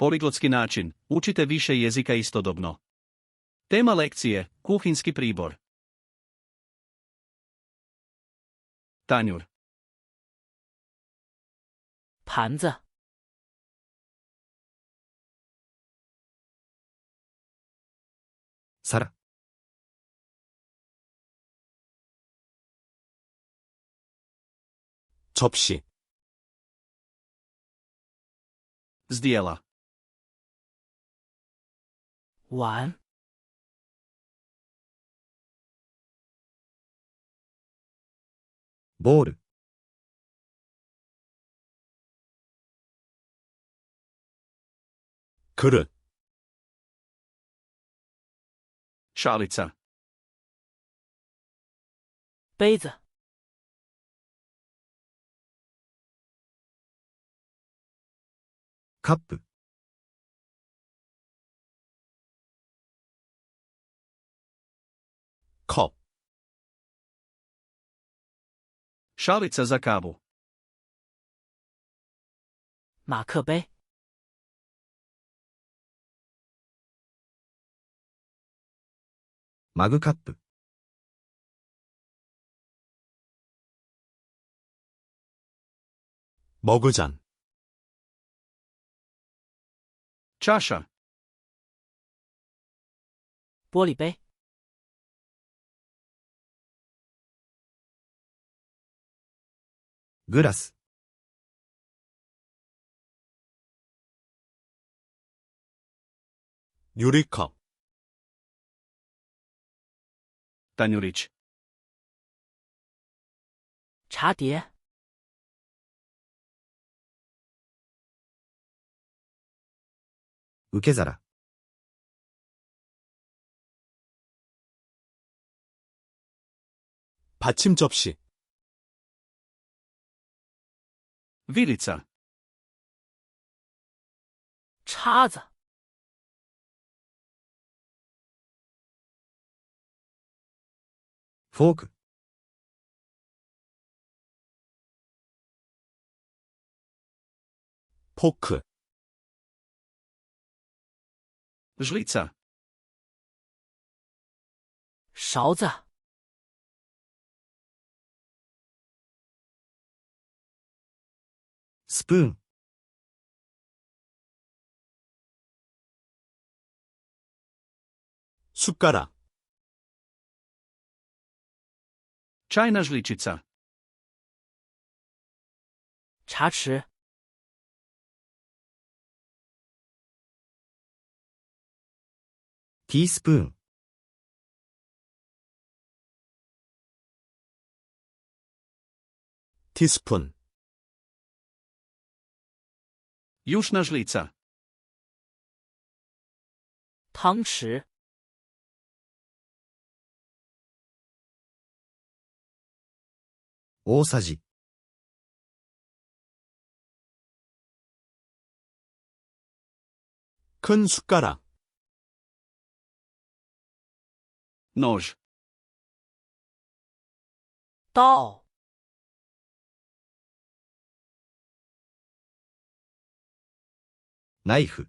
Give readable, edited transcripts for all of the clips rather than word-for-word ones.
Poliglotski način, učite više jezika istodobno. Tema lekcije, kuhinski pribor. Tanjur. 盘子、 皿、 접시, Zdjela. 碗、 ボール、 그릇, Šalica. 杯子、 カップ、 컵, Šalica za kavu. 马克杯、 マグカップ、 머그잔, Čaša. 玻璃杯、 グラス、 유리컵, Tanjurić. 茶碟、 受け皿、 받침 접시, Vilica. 叉子、 フォーク、 포크, Žlica. 勺子、 スプーン、 숟가락, Čajna žličica. 茶匙、 ティースプーン、 티스푼, Jušna žlica. 汤匙、 大さじ、 큰 숟가락, Nož. 刀、 ナイフ、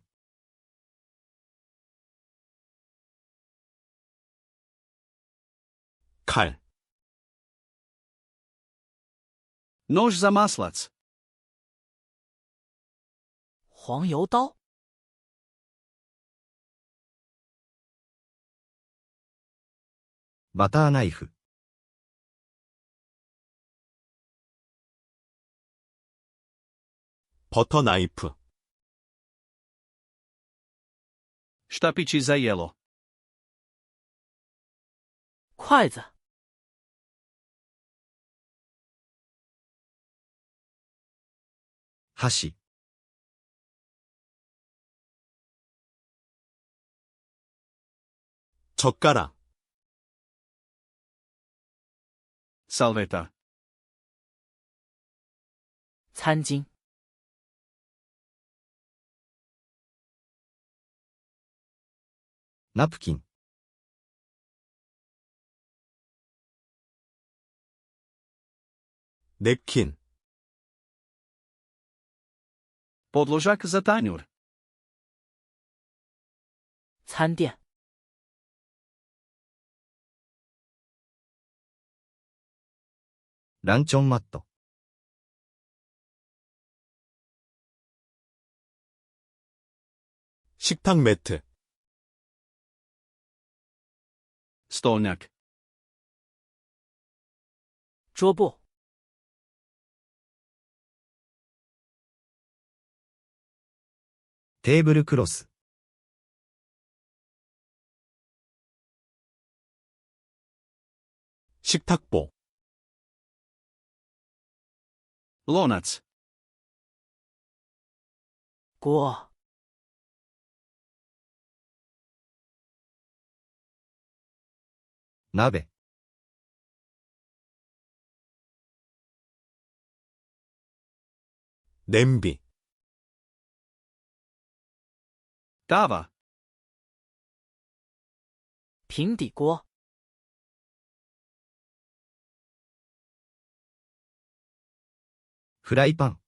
칼, Nož za maslac. 黄油刀、 バターナイフ、 버터 나이프, Štapići za jelo. 筷子、 箸、 젓가락, Salveta. 餐巾、 ナプキン、 냅킨, Podložak za tanjur. 餐店。ランチョンマット。식탁 매트. Stolnjak. 桌布。テーブルクロス。식탁보. Lonac. 锅。鍋。냄비. Tava. 平底锅。フライパン。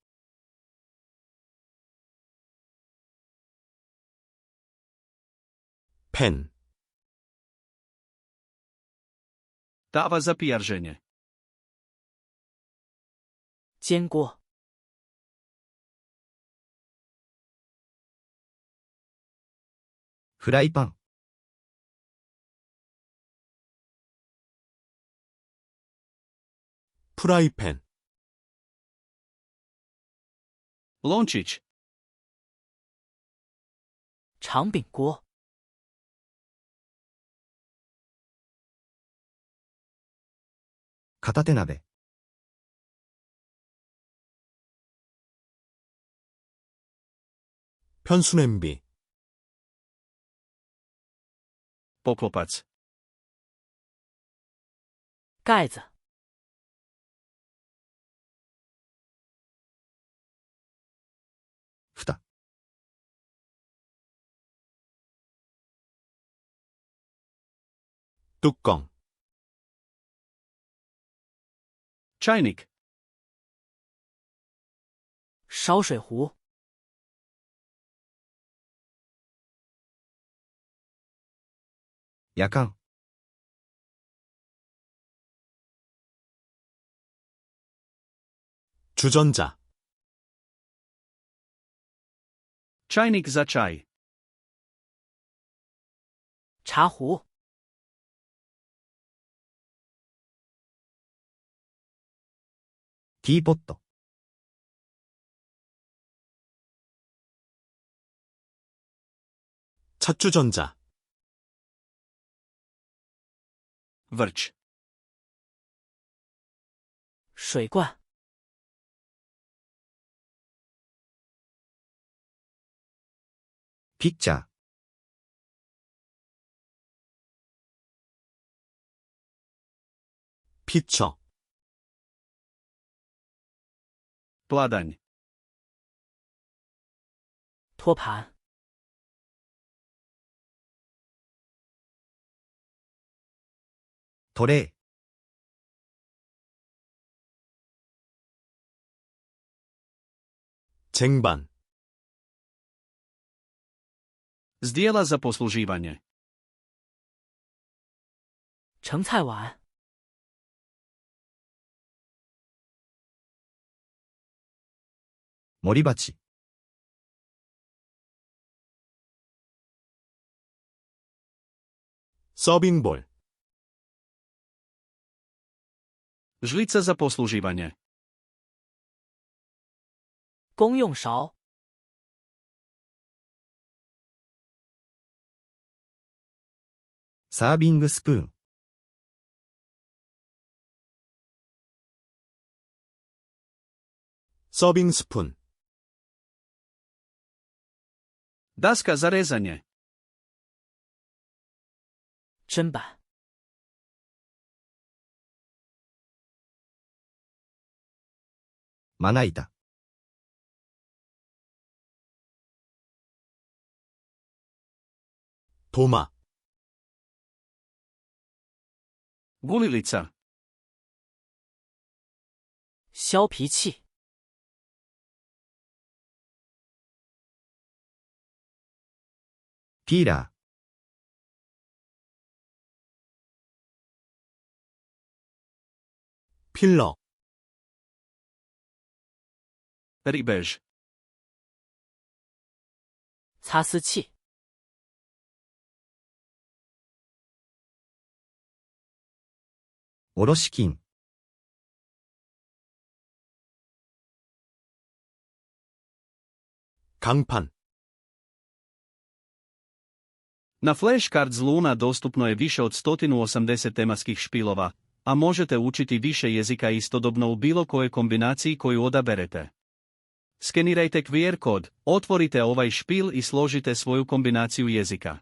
팬. Tava za pijarženie. 煎锅。フライパン。프라이팬. Lončić. 长柄锅。片手鍋。편수냄비. Poklopac. 盖子。蓋。뚜껑. Čajnik. 烧水壶。やかん。주전자. Čajnik za čaj. 茶壶。ティーポット。찻주전자. Vrč. 水罐。ピッチャー。피처. Pladaň. 托盘。トレー。쟁반. Zdjela za posluživanje. 盛菜碗。盛り鉢。서빙볼. Žlica za posluživanje. 公用勺。サービングスプーン。서빙 스푼. Daska za rezanje. 砧板。まな板。도마. Gulilica. 削皮器。ピーラー。 킬러, Rybež. 擦丝器。 おろし金。 강판, Na flashcard z Luna dostupno je više od 180 tematskih špilova, a možete učiti više jezika istodobno u bilo kojoj kombinaciji koju odaberete. Skenirajte QR kod, otvorite ovaj špil i složite svoju kombinaciju jezika.